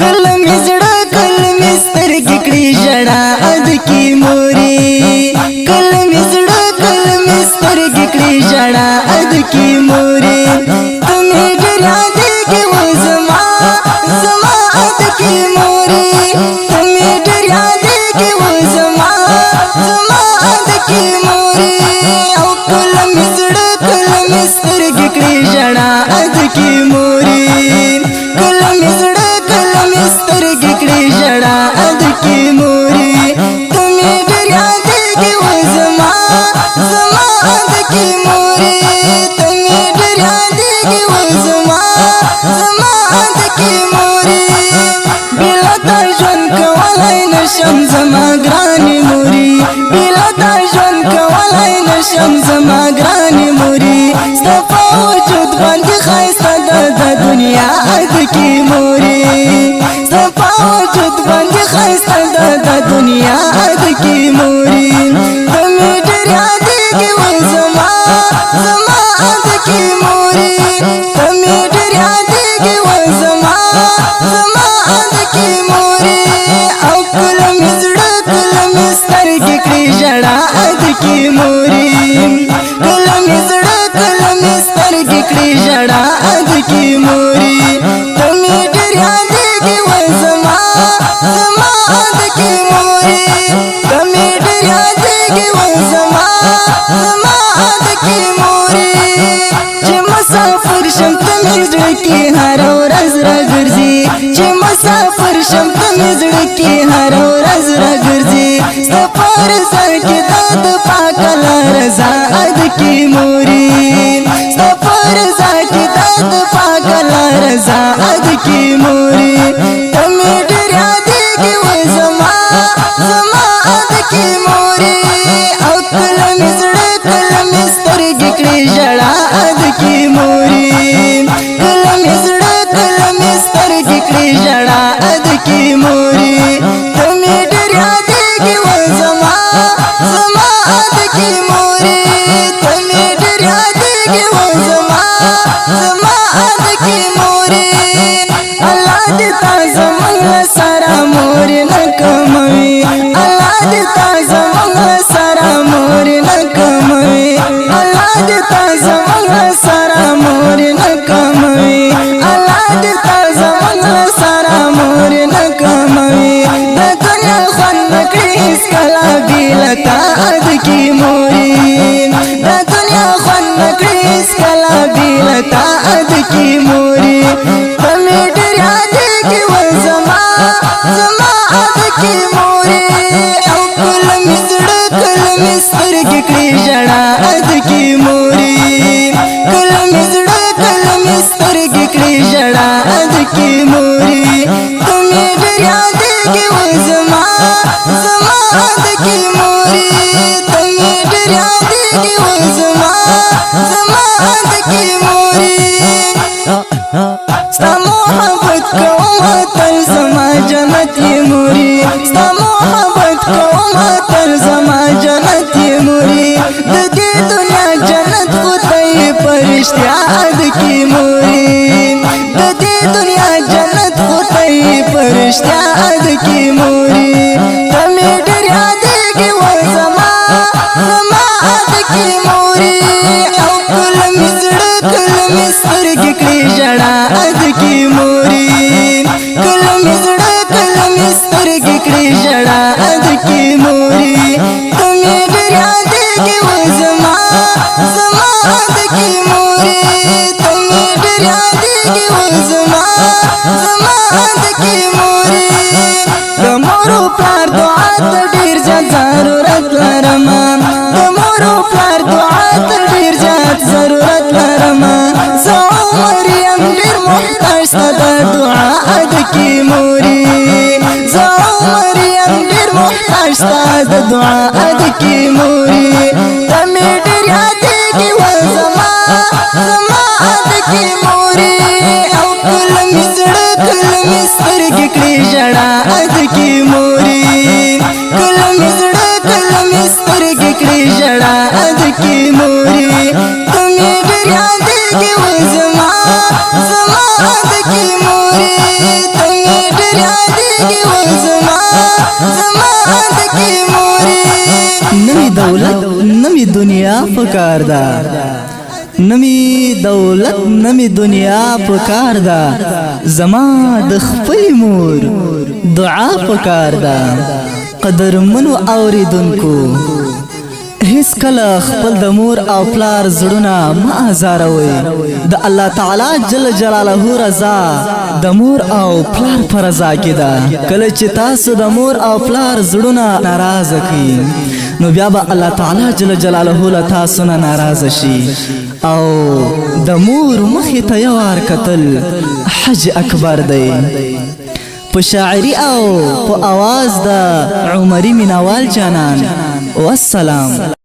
کله می زړه کله می سترګې کړې ژړا اد کی موري کله می زړه کله می سترګې کړې ژړا اد کی موري تمه ډېر یادېږي و زما زما اد کی موري تمه ډېر یادېږي و زما زما اد کی موري او کله می زړه کله می سترګې کړې ژړا اد کی موري کله می زړه کله می سترګې کړې ژړا اد کی موري تمه ډېر یادېږي و زما زما اد کی موري تمه ډېر یادېږي و زما زما اد کی موري بلا تا ژوند کولای نشم زما ګرانې موري بلا تا ژوند کولای نشم زما ګرانې موري ستا په وجود باندې ښایسته ده د دنیا اد کی موري ستا په وجود باندې ښایسته ده د دنیا اد کی موري تمې ډېر یادېږي و زما زما اد کی موري تمې ډېر یادېږي و زما زما اد کی موري او کله مې زړه کله مې سترګې کړې ژړا اد کی موري کله مې زړه کله مې سترګې کړې ژړا اد کی موري تمې ډېر یادېږي و زما زما اد کی موري تمې ډېر یادېږي و زما زما اد کی موري چې مسافر شم ته مې زړه کې هر ورځ راګرځي چې مسافر شم ته مې زړه کې هر ورځ راګرځي ستا په رضا کې د پاک الله رضا اد کی موري ستا په رضا کې د پاک الله رضا اد کی موري تمې ډېر یادېږي و زما زما اد کی موري او کله مې زړه کله مې سترګې کړې ژړا اد کی موري کله مې زړه کله مې سترګې کړې ژړا اد کی موري تمې ډېر یادېږي و زما زما اد کی موري تمې ډېر یادېږي و زما زما اد کی موري الله دې تا زموږ سره موري نه کموي الله دې تا زموږ سره موري نه کموي الله دې تا زموږ سره موري نه کموي الله دې تا زموږ سره موري نه کموي د دنیا خوند نکړي هیڅکله بېله تا اد کی موري د دنیا خوند نکړي هیڅکله بېله تا اد کی موري تمې ډېر یادېږي و زما زما اد کی موري او کله مې زړه کله مې سترګې کړې ژړا اد کی موري کله مې زړه کله مې سترګې کړې ژړا اد کی موري تمې ډېر یادېږي و زما زما اد کی موري تمې ډېر یادېږي و زما زما اد کی موري ستا محبت کوم تر زما جنت یې موري ستا محبت کوم تر زما جنت یې موري د دې دنیا جنت خو ته یې په رښتیا اد کی موري د دې دنیا جنت خو ته یې په رښتیا اد کی موري تمې ډېر یادېږي و زما زما اد کی موري او کله مې زړه کله مې سترګې کړې ژړا اد کی موري کله مې زړه کله مې سترګې کړې ژړا اد کی موري تمې ډېر یادېږي و زما زما اد کی موري تمې ډېر یادېږي و زما زما اد کی موري د مور او پلار دعا ته ډېر زیات ضرورت لرم د مور او پلار دعا ته ډېر زیات ضرورت لرم زه عمر یم ډېر محتاج ستا د دعا اد کی موري زه عمر یم ډېر محتاج ستا د دعا اد کی موري تمې ډېر یادېږي و زما زما اد کی موري او کله مې زړه کله مې سترګې کړې ژړا اد کی موري کله مې زړه کله مې سترګې کړې ژړا اد کی موري تمې ډېر یادېږي و زما زما اد کی موري تمې ډېر پکار دا نمی دولت نمی دنیا پکار دا زما د خپل مور دعا پکار دا قدر منو اوریدونکو هیڅ کله خپل د مور او پلار زړونه ما ازاروي د الله تعالی جل جلاله رضا د مور او پلار پر رضا کې ده کله چې تاسو د مور او پلار زړونه ناراض کړئ نو بیا به الله تعالی جل جلاله له تاسو نه ناراض شي او د مور مخې ته یو وار کتل حج اکبر دی په شاعري او په आवाज د عمري مینوال جانان والسلام.